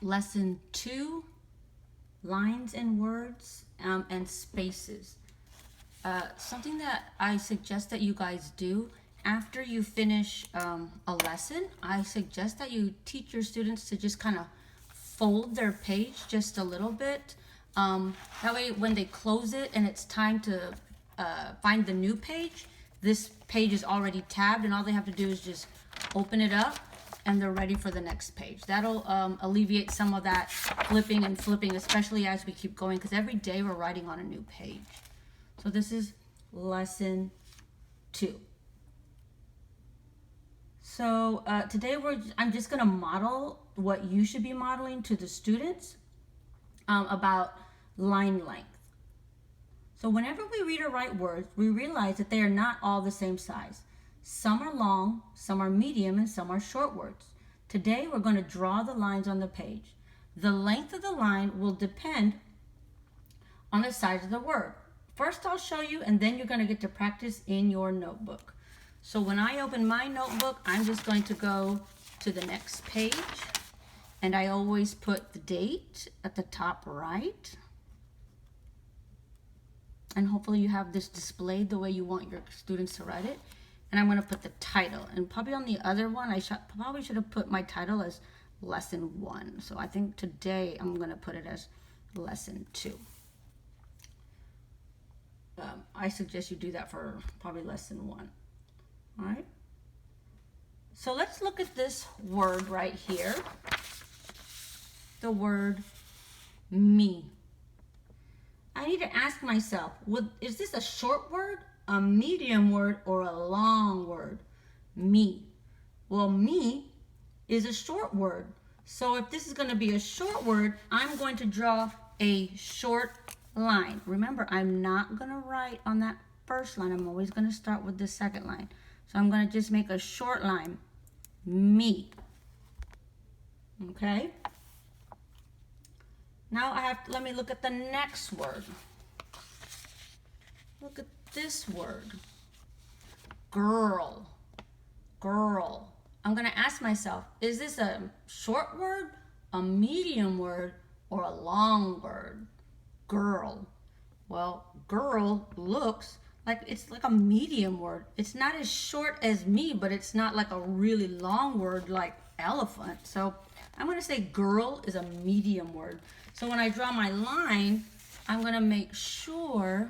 lesson 2, lines and words and spaces. Something that I suggest that you guys do after you finish a lesson, I suggest that you teach your students to just kind of fold their page just a little bit. That way when they close it and it's time to find the new page, this page is already tabbed and all they have to do is just open it up and they're ready for the next page. That'll alleviate some of that flipping and flipping, especially as we keep going, because every day we're writing on a new page. So this is lesson 2. So today I'm just gonna model what you should be modeling to the students about line length. So whenever we read or write words, we realize that they are not all the same size. Some are long, some are medium, and some are short words. Today we're going to draw the lines on the page. The length of the line will depend on the size of the word. First I'll show you, and then you're going to get to practice in your notebook. So when I open my notebook, I'm just going to go to the next page, and I always put the date at the top right. And hopefully you have this displayed the way you want your students to write it. And I'm going to put the title, and probably on the other one I probably should have put my title as lesson 1. So I think today I'm going to put it as lesson 2. I suggest you do that for probably lesson 1. All right, so let's look at this word right here, the word me. I need to ask myself, is this a short word, a medium word, or a long word? Me. Well, me is a short word. So if this is going to be a short word, I'm going to draw a short line. Remember, I'm not going to write on that first line. I'm always going to start with the second line. So I'm going to just make a short line. Me. Okay? Now let me look at the next word. Look at this word. Girl. Girl. I'm going to ask myself, is this a short word, a medium word, or a long word? Girl. Well, girl looks like it's like a medium word. It's not as short as me, but it's not like a really long word like elephant. So I'm going to say girl is a medium word. So when I draw my line, I'm going to make sure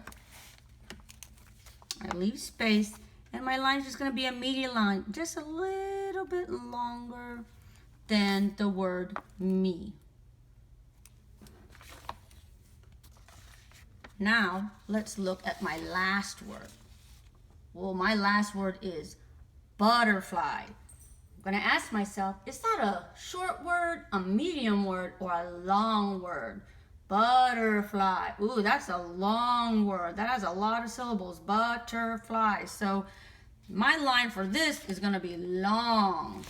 I leave space, and my line is just going to be a medium line, just a little bit longer than the word me. Now, let's look at my last word. Well, my last word is butterfly. I'm going to ask myself, is that a short word, a medium word, or a long word? Butterfly. Ooh, that's a long word. That has a lot of syllables. Butterfly. So my line for this is going to be long.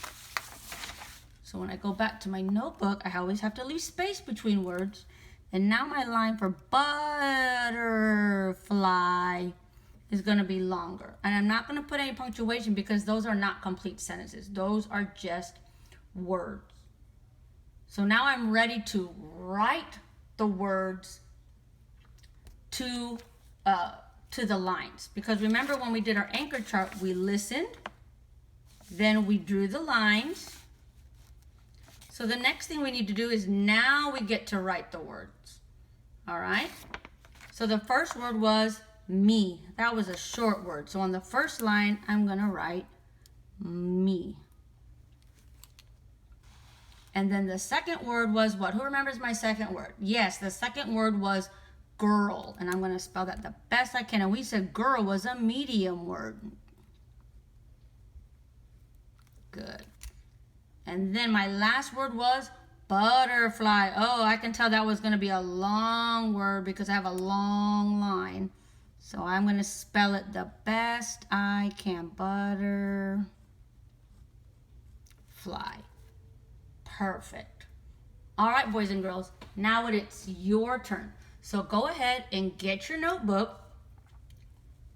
So when I go back to my notebook, I always have to leave space between words. And now my line for butterfly is going to be longer. And I'm not going to put any punctuation because those are not complete sentences. Those are just words. So now I'm ready to write the words to the lines. Because remember when we did our anchor chart, we listened, then we drew the lines. So the next thing we need to do is now we get to write the words. All right? So the first word was me. That was a short word. So on the first line, I'm going to write me. And then the second word was what? Who remembers my second word? Yes, the second word was girl. And I'm going to spell that the best I can. And we said girl was a medium word. Good. And then my last word was butterfly. Oh, I can tell that was going to be a long word because I have a long line. So I'm going to spell it the best I can. Butterfly. Perfect. All right, boys and girls. Now it's your turn. So go ahead and get your notebook.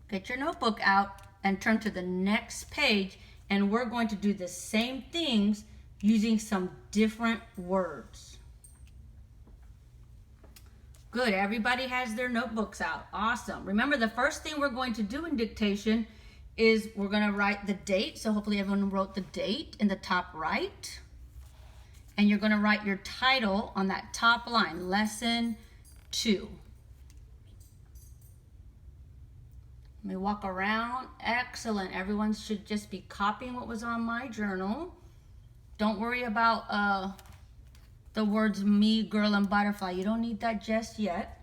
Get your notebook out and turn to the next page. And we're going to do the same things using some different words. Good, everybody has their notebooks out. Awesome. Remember, the first thing we're going to do in dictation is we're going to write the date. So hopefully everyone wrote the date in the top right. And you're going to write your title on that top line, Lesson 2. Let me walk around. Excellent. Everyone should just be copying what was on my journal. Don't worry about the words me, girl, and butterfly. You don't need that just yet.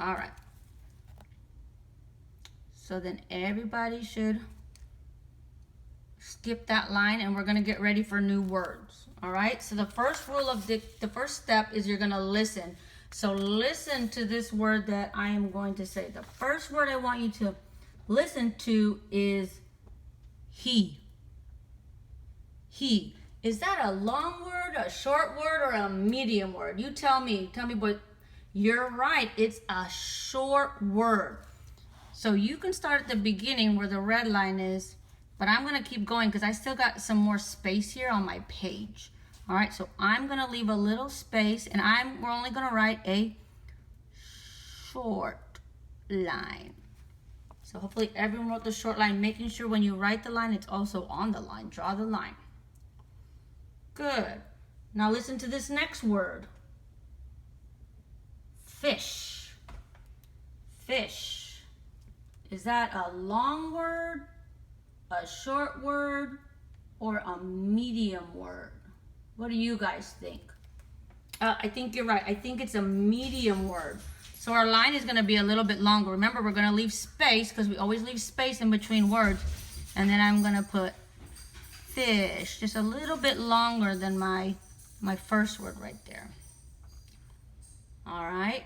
All right. So then everybody should skip that line, and we're going to get ready for new words. All right. So the first rule of the first step is you're going to listen. So listen to this word that I am going to say. The first word I want you to listen to is he. He. Is that a long word, a short word, or a medium word? You tell me. Tell me, boy. You're right. It's a short word. So you can start at the beginning where the red line is, but I'm going to keep going because I still got some more space here on my page. All right, so I'm going to leave a little space, and we're only going to write a short line. So hopefully everyone wrote the short line, making sure when you write the line, it's also on the line. Draw the line. Good. Now listen to this next word. Fish. Fish. Is that a long word, a short word, or a medium word? What do you guys think? I think you're right. I think it's a medium word. So our line is going to be a little bit longer. Remember, we're going to leave space because we always leave space in between words. And then I'm going to put fish, just a little bit longer than my first word right there. All right.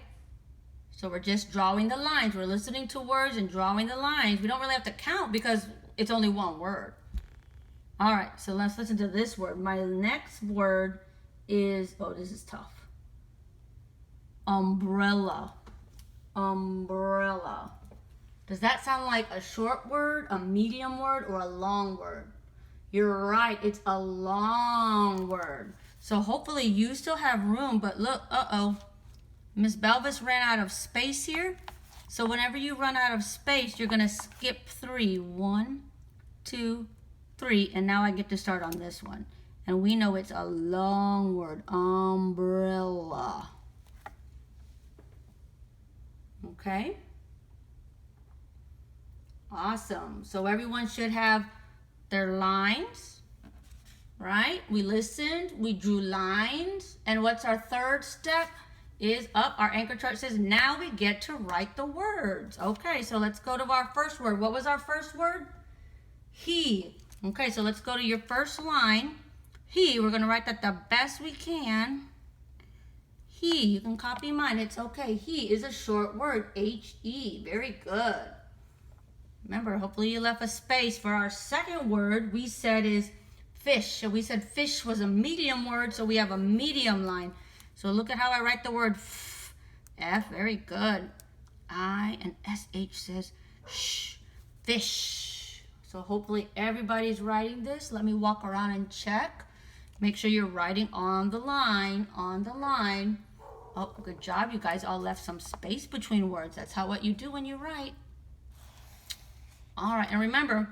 So we're just drawing the lines. We're listening to words and drawing the lines. We don't really have to count because it's only one word. All right, so let's listen to this word. My next word is, oh, this is tough. Umbrella. Umbrella. Does that sound like a short word, a medium word, or a long word? You're right, it's a long word. So hopefully you still have room, but look, Miss Belvis ran out of space here. So whenever you run out of space, you're gonna skip 3. 1, 2, 3, and now I get to start on this one. And we know it's a long word, umbrella. Okay? Awesome. So everyone should have their lines, right? We listened, we drew lines, and what's our third step? Is up. Our anchor chart says now we get to write the words. Okay, so let's go to our first word. What was our first word? He. Okay, so let's go to your first line. He. We're going to write that the best we can. He. You can copy mine. It's okay. He is a short word. H-E. Very good. Remember, hopefully you left a space for our second word. We said is fish. So we said fish was a medium word, so we have a medium line. So look at how I write the word F. Very good. I and SH says shh. Fish. So hopefully everybody's writing this. Let me walk around and check. Make sure you're writing on the line. On the line. Oh, good job. You guys all left some space between words. That's what you do when you write. All right. And remember,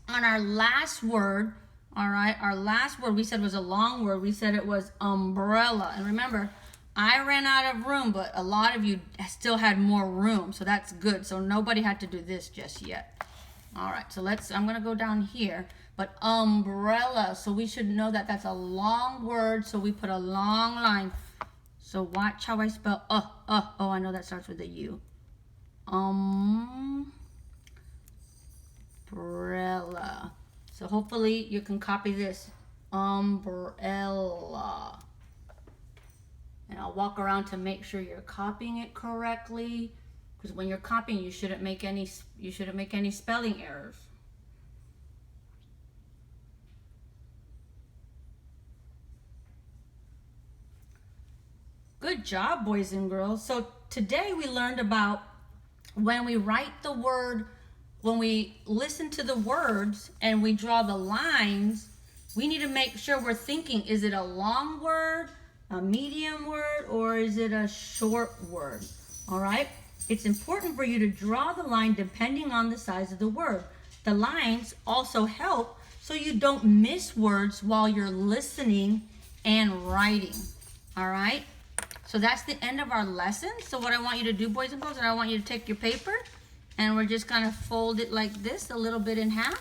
on our last word, all right, our last word we said was a long word. We said it was umbrella. And remember, I ran out of room, but a lot of you still had more room. So that's good. So nobody had to do this just yet. All right, so I'm going to go down here. But umbrella, so we should know that that's a long word. So we put a long line. So watch how I spell oh, I know that starts with a U. Umbrella. So hopefully you can copy this. Umbrella. And I'll walk around to make sure you're copying it correctly. Because when you're copying, you shouldn't make any spelling errors. Good job, boys and girls. So today we learned about when we write the word, when we listen to the words and we draw the lines, we need to make sure we're thinking, is it a long word, a medium word, or is it a short word? All right? It's important for you to draw the line depending on the size of the word. The lines also help so you don't miss words while you're listening and writing. All right? So that's the end of our lesson. So what I want you to do, boys and girls, is I want you to take your paper and we're just gonna fold it like this, a little bit in half.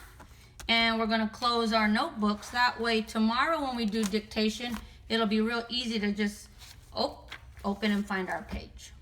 And we're gonna close our notebooks. That way tomorrow when we do dictation, it'll be real easy to just open and find our page.